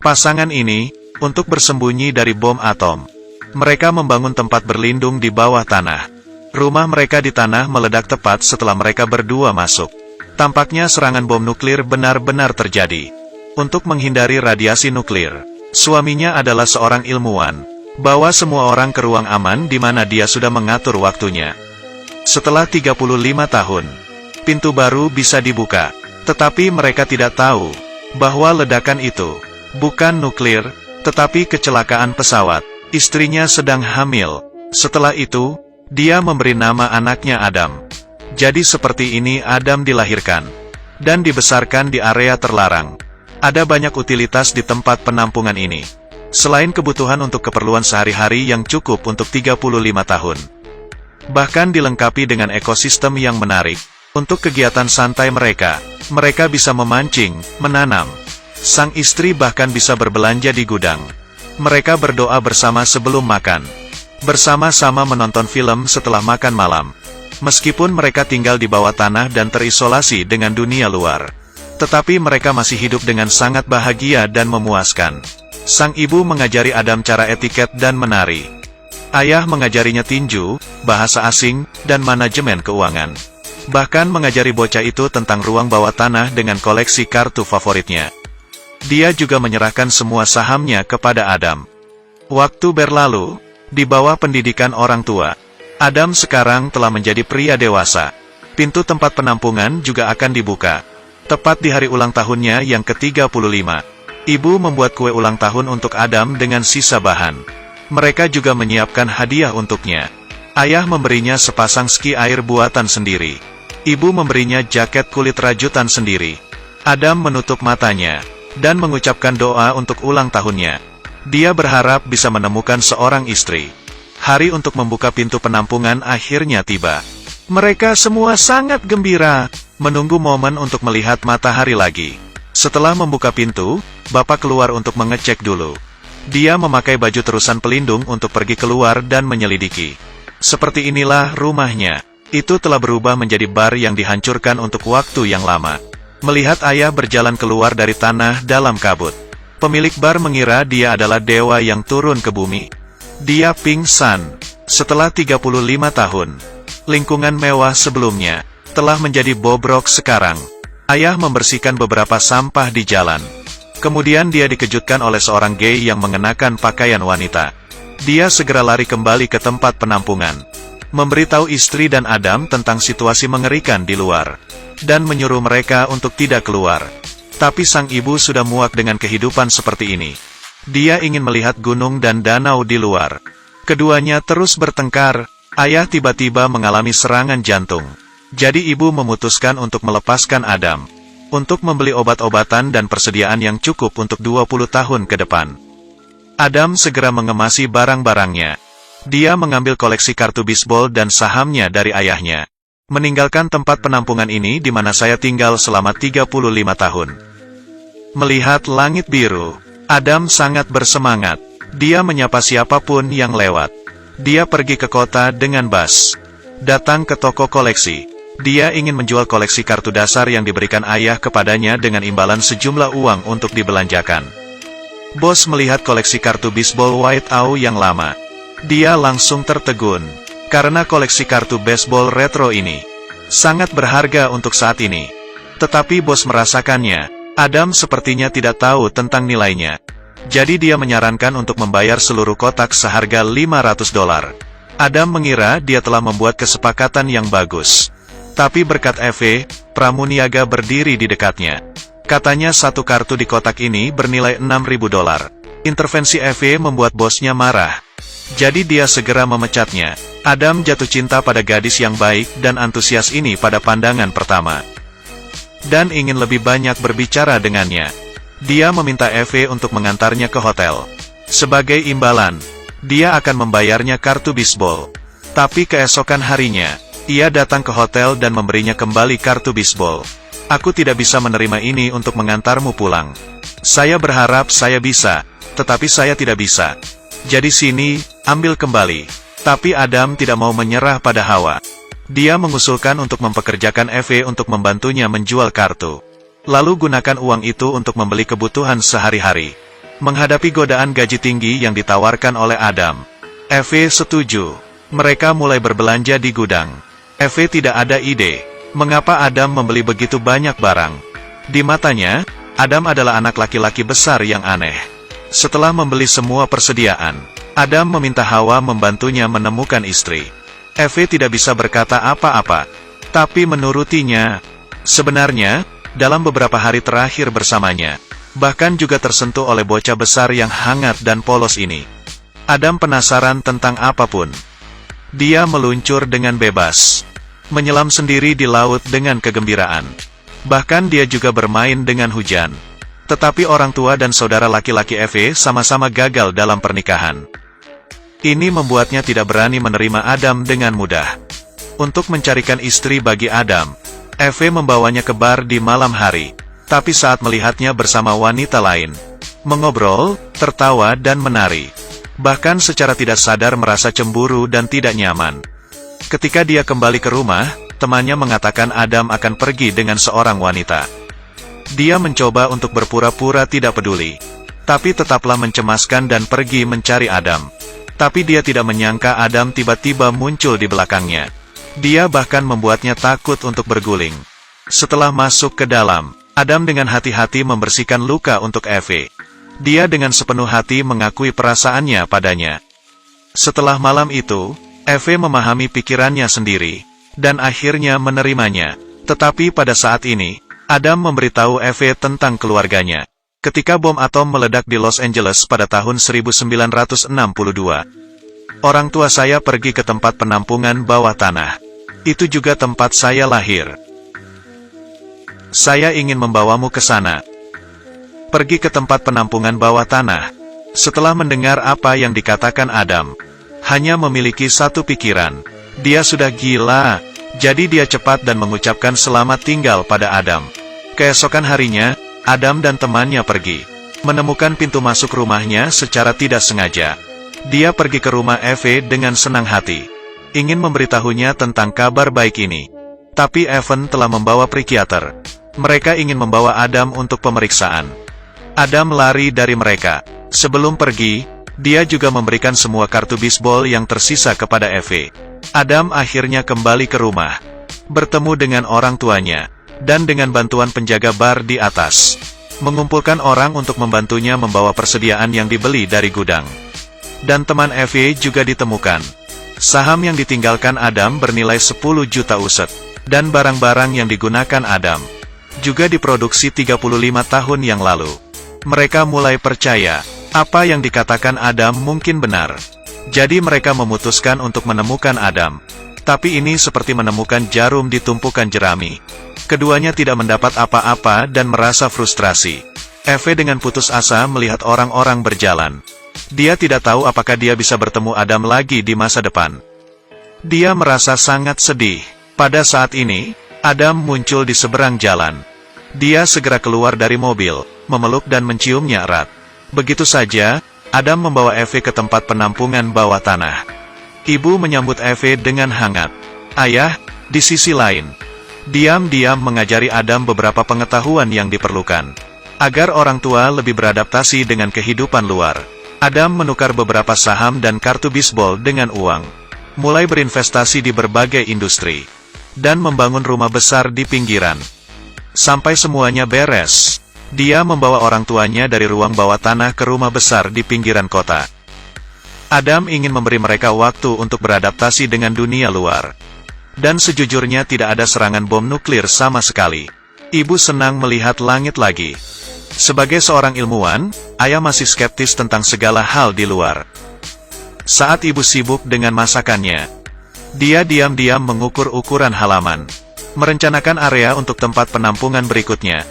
Pasangan ini, untuk bersembunyi dari bom atom, mereka membangun tempat berlindung di bawah tanah. Rumah mereka di tanah meledak tepat setelah mereka berdua masuk. Tampaknya serangan bom nuklir benar-benar terjadi. Untuk menghindari radiasi nuklir, suaminya adalah seorang ilmuwan. Bawa semua orang ke ruang aman di mana dia sudah mengatur waktunya. Setelah 35 tahun, pintu baru bisa dibuka. Tetapi mereka tidak tahu bahwa ledakan itu bukan nuklir, tetapi kecelakaan pesawat. Istrinya sedang hamil. Setelah itu, dia memberi nama anaknya Adam. Jadi seperti ini Adam dilahirkan dan dibesarkan di area terlarang. Ada banyak utilitas di tempat penampungan ini. Selain kebutuhan untuk keperluan sehari-hari yang cukup untuk 35 tahun. Bahkan dilengkapi dengan ekosistem yang menarik. Untuk kegiatan santai mereka bisa memancing, menanam. Sang istri bahkan bisa berbelanja di gudang. Mereka berdoa bersama sebelum makan. Bersama-sama menonton film setelah makan malam. Meskipun mereka tinggal di bawah tanah dan terisolasi dengan dunia luar. Tetapi mereka masih hidup dengan sangat bahagia dan memuaskan. Sang ibu mengajari Adam cara etiket dan menari. Ayah mengajarinya tinju, bahasa asing, dan manajemen keuangan. Bahkan mengajari bocah itu tentang ruang bawah tanah dengan koleksi kartu favoritnya. Dia juga menyerahkan semua sahamnya kepada Adam. Waktu berlalu, di bawah pendidikan orang tua, Adam sekarang telah menjadi pria dewasa. Pintu tempat penampungan juga akan dibuka. Tepat di hari ulang tahunnya yang ke-35, ibu membuat kue ulang tahun untuk Adam dengan sisa bahan. Mereka juga menyiapkan hadiah untuknya. Ayah memberinya sepasang ski air buatan sendiri. Ibu memberinya jaket kulit rajutan sendiri. Adam menutup matanya dan mengucapkan doa untuk ulang tahunnya. Dia berharap bisa menemukan seorang istri. Hari untuk membuka pintu penampungan akhirnya tiba. Mereka semua sangat gembira, menunggu momen untuk melihat matahari lagi. Setelah membuka pintu, Bapak keluar untuk mengecek dulu. Dia memakai baju terusan pelindung untuk pergi keluar dan menyelidiki. Seperti inilah rumahnya. Itu telah berubah menjadi bar yang dihancurkan untuk waktu yang lama. Melihat ayah berjalan keluar dari tanah dalam kabut. Pemilik bar mengira dia adalah dewa yang turun ke bumi. Dia pingsan. Setelah 35 tahun, lingkungan mewah sebelumnya telah menjadi bobrok sekarang. Ayah membersihkan beberapa sampah di jalan. Kemudian dia dikejutkan oleh seorang gay yang mengenakan pakaian wanita. Dia segera lari kembali ke tempat penampungan. Memberitahu istri dan Adam tentang situasi mengerikan di luar. Dan menyuruh mereka untuk tidak keluar. Tapi sang ibu sudah muak dengan kehidupan seperti ini. Dia ingin melihat gunung dan danau di luar. Keduanya terus bertengkar. Ayah tiba-tiba mengalami serangan jantung. Jadi ibu memutuskan untuk melepaskan Adam. Untuk membeli obat-obatan dan persediaan yang cukup untuk 20 tahun ke depan. Adam segera mengemasi barang-barangnya. Dia mengambil koleksi kartu bisbol dan sahamnya dari ayahnya. Meninggalkan tempat penampungan ini di mana saya tinggal selama 35 tahun. Melihat langit biru, Adam sangat bersemangat. Dia menyapa siapapun yang lewat. Dia pergi ke kota dengan bus. Datang ke toko koleksi. Dia ingin menjual koleksi kartu dasar yang diberikan ayah kepadanya dengan imbalan sejumlah uang untuk dibelanjakan. Bos melihat koleksi kartu bisbol White Owl yang lama. Dia langsung tertegun. Karena koleksi kartu baseball retro ini sangat berharga untuk saat ini. Tetapi bos merasakannya. Adam sepertinya tidak tahu tentang nilainya. Jadi dia menyarankan untuk membayar seluruh kotak seharga $500. Adam mengira dia telah membuat kesepakatan yang bagus. Tapi berkat Eve, pramuniaga berdiri di dekatnya. Katanya satu kartu di kotak ini bernilai $6.000. Intervensi Eve membuat bosnya marah. Jadi dia segera memecatnya. Adam jatuh cinta pada gadis yang baik dan antusias ini pada pandangan pertama. Dan ingin lebih banyak berbicara dengannya. Dia meminta Eve untuk mengantarnya ke hotel. Sebagai imbalan, dia akan membayarnya kartu bisbol. Tapi keesokan harinya, ia datang ke hotel dan memberinya kembali kartu bisbol. Aku tidak bisa menerima ini untuk mengantarmu pulang. Saya berharap saya bisa, tetapi saya tidak bisa. Jadi sini, ambil kembali. Tapi Adam tidak mau menyerah pada Hawa. Dia mengusulkan untuk mempekerjakan Eve untuk membantunya menjual kartu. Lalu gunakan uang itu untuk membeli kebutuhan sehari-hari. Menghadapi godaan gaji tinggi yang ditawarkan oleh Adam, Eve setuju. Mereka mulai berbelanja di gudang. Eve tidak ada ide, mengapa Adam membeli begitu banyak barang. Di matanya, Adam adalah anak laki-laki besar yang aneh. Setelah membeli semua persediaan, Adam meminta Hawa membantunya menemukan istri. Eve tidak bisa berkata apa-apa, tapi menurutinya. Sebenarnya, dalam beberapa hari terakhir bersamanya, bahkan juga tersentuh oleh bocah besar yang hangat dan polos ini. Adam penasaran tentang apapun. Dia meluncur dengan bebas, menyelam sendiri di laut dengan kegembiraan. Bahkan dia juga bermain dengan hujan. Tetapi orang tua dan saudara laki-laki Eve sama-sama gagal dalam pernikahan. Ini membuatnya tidak berani menerima Adam dengan mudah. Untuk mencarikan istri bagi Adam, Eve membawanya ke bar di malam hari. Tapi saat melihatnya bersama wanita lain, mengobrol, tertawa dan menari, bahkan secara tidak sadar merasa cemburu dan tidak nyaman. Ketika dia kembali ke rumah, temannya mengatakan Adam akan pergi dengan seorang wanita. Dia mencoba untuk berpura-pura tidak peduli, tapi tetaplah mencemaskan dan pergi mencari Adam. Tapi dia tidak menyangka Adam tiba-tiba muncul di belakangnya. Dia bahkan membuatnya takut untuk berguling. Setelah masuk ke dalam, Adam dengan hati-hati membersihkan luka untuk Eve. Dia dengan sepenuh hati mengakui perasaannya padanya. Setelah malam itu, Eve memahami pikirannya sendiri, dan akhirnya menerimanya. Tetapi pada saat ini, Adam memberitahu Eve tentang keluarganya. Ketika bom atom meledak di Los Angeles pada tahun 1962, orang tua saya pergi ke tempat penampungan bawah tanah. Itu juga tempat saya lahir. Saya ingin membawamu ke sana. Pergi ke tempat penampungan bawah tanah. Setelah mendengar apa yang dikatakan Adam, hanya memiliki satu pikiran. Dia sudah gila. Jadi dia cepat dan mengucapkan selamat tinggal pada Adam. Keesokan harinya, Adam dan temannya pergi. Menemukan pintu masuk rumahnya secara tidak sengaja. Dia pergi ke rumah Eve dengan senang hati, ingin memberitahunya tentang kabar baik ini. Tapi Evan telah membawa psikiater. Mereka ingin membawa Adam untuk pemeriksaan. Adam lari dari mereka. Sebelum pergi, dia juga memberikan semua kartu bisbol yang tersisa kepada Eve. Adam akhirnya kembali ke rumah, bertemu dengan orang tuanya, dan dengan bantuan penjaga bar di atas, mengumpulkan orang untuk membantunya membawa persediaan yang dibeli dari gudang. Dan teman Eve juga ditemukan. Saham yang ditinggalkan Adam bernilai 10 juta uset, dan barang-barang yang digunakan Adam juga diproduksi 35 tahun yang lalu. Mereka mulai percaya, apa yang dikatakan Adam mungkin benar. Jadi mereka memutuskan untuk menemukan Adam. Tapi ini seperti menemukan jarum di tumpukan jerami. Keduanya tidak mendapat apa-apa dan merasa frustrasi. Eve dengan putus asa melihat orang-orang berjalan. Dia tidak tahu apakah dia bisa bertemu Adam lagi di masa depan. Dia merasa sangat sedih. Pada saat ini, Adam muncul di seberang jalan. Dia segera keluar dari mobil, memeluk dan menciumnya erat. Begitu saja, Adam membawa Eve ke tempat penampungan bawah tanah. Ibu menyambut Eve dengan hangat. Ayah, di sisi lain, diam-diam mengajari Adam beberapa pengetahuan yang diperlukan, agar orang tua lebih beradaptasi dengan kehidupan luar. Adam menukar beberapa saham dan kartu bisbol dengan uang, mulai berinvestasi di berbagai industri, dan membangun rumah besar di pinggiran. Sampai semuanya beres, dia membawa orang tuanya dari ruang bawah tanah ke rumah besar di pinggiran kota. Adam ingin memberi mereka waktu untuk beradaptasi dengan dunia luar. Dan sejujurnya tidak ada serangan bom nuklir sama sekali. Ibu senang melihat langit lagi. Sebagai seorang ilmuwan, ayah masih skeptis tentang segala hal di luar. Saat ibu sibuk dengan masakannya, dia diam-diam mengukur ukuran halaman, merencanakan area untuk tempat penampungan berikutnya.